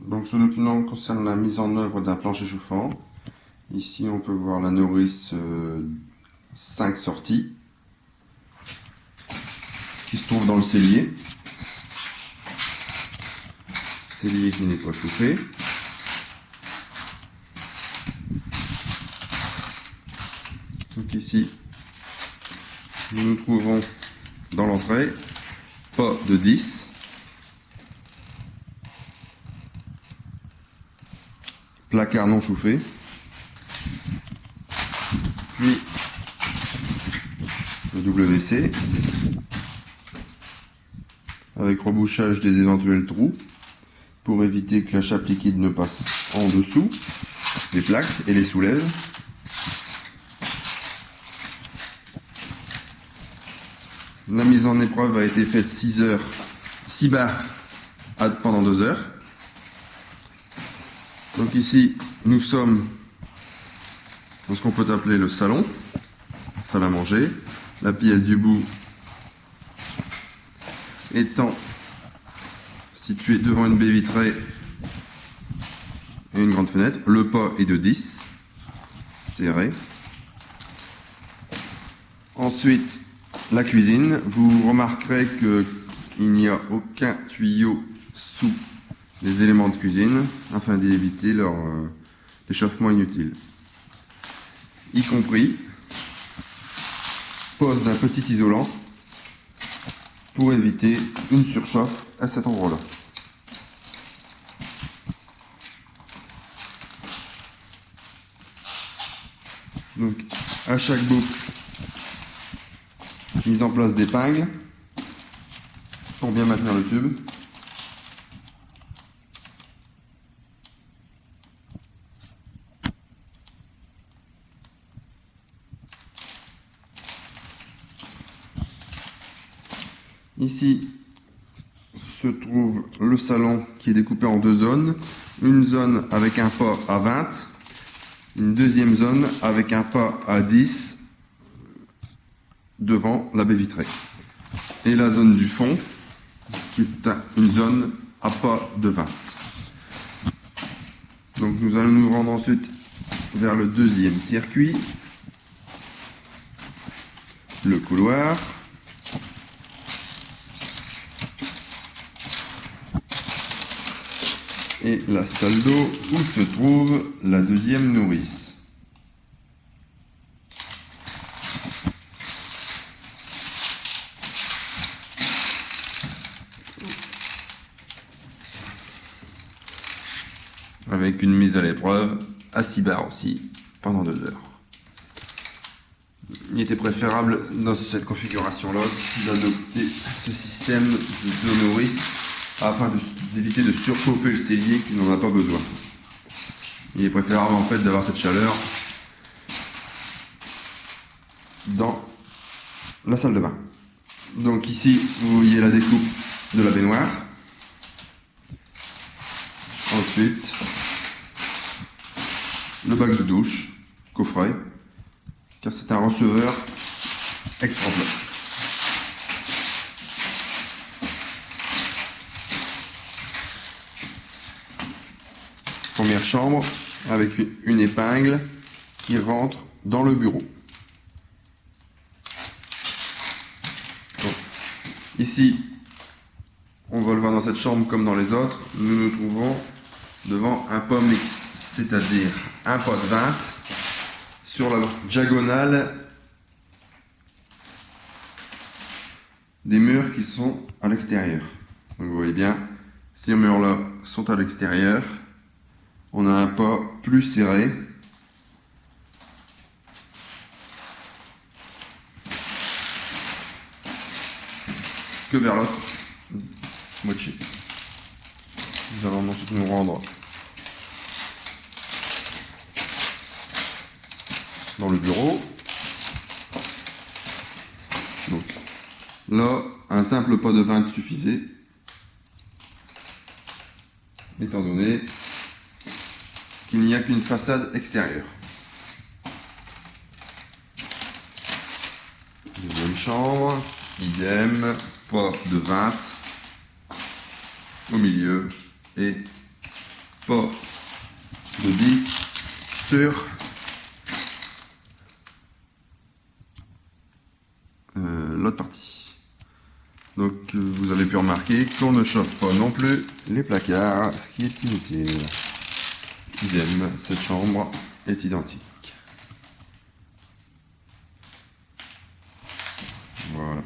Donc ce document concerne la mise en œuvre d'un plancher chauffant. Ici on peut voir la nourrice 5 sorties qui se trouve dans le cellier. Cellier qui n'est pas chauffé. Donc ici nous nous trouvons dans l'entrée, pas de 10. Placard non chauffé, puis le WC avec rebouchage des éventuels trous pour éviter que la chape liquide ne passe en dessous des plaques et les soulève. La mise en épreuve a été faite 6 bars pendant 2 heures. Donc ici, nous sommes dans ce qu'on peut appeler le salon, salle à manger. La pièce du bout étant située devant une baie vitrée et une grande fenêtre. Le pas est de 10, serré. Ensuite, la cuisine. Vous remarquerez qu'il n'y a aucun tuyau sous les éléments de cuisine afin d'éviter leur échauffement inutile, y compris pose d'un petit isolant pour éviter une surchauffe à cet endroit-là. Donc à chaque boucle, mise en place d'épingles pour bien maintenir le tube. Ici se trouve le salon qui est découpé en 2 zones. Une zone avec un pas à 20, une deuxième zone avec un pas à 10 devant la baie vitrée. Et la zone du fond qui est une zone à pas de 20. Donc nous allons nous rendre ensuite vers le deuxième circuit, le couloir. Et la salle d'eau où se trouve la deuxième nourrice. Avec une mise à l'épreuve à 6 bars aussi pendant 2 heures. Il était préférable dans cette configuration-là d'adopter ce système de nourrice afin d'éviter de surchauffer le cellier qui n'en a pas besoin. Il est préférable en fait d'avoir cette chaleur dans la salle de bain. Donc ici vous voyez la découpe de la baignoire. Ensuite le bac de douche, coffret, car c'est un receveur extra plat. Première chambre avec une épingle qui rentre dans le bureau. Bon. Ici, on va le voir dans cette chambre comme dans les autres, nous nous trouvons devant un pas mixte, c'est-à-dire un pas de 20 sur la diagonale des murs qui sont à l'extérieur. Donc vous voyez bien, ces murs-là sont à l'extérieur. On a un pas plus serré. Que vers l'autre moitié. Nous allons ensuite nous rendre dans le bureau. Donc là, un simple pas de 20 suffisait, étant donné qu'il n'y a qu'une façade extérieure. Deuxième chambre, idem, pas de 20 au milieu et pas de 10 sur l'autre partie. Donc vous avez pu remarquer qu'on ne chauffe pas non plus les placards, ce qui est inutile. Idem, cette chambre est identique. Voilà.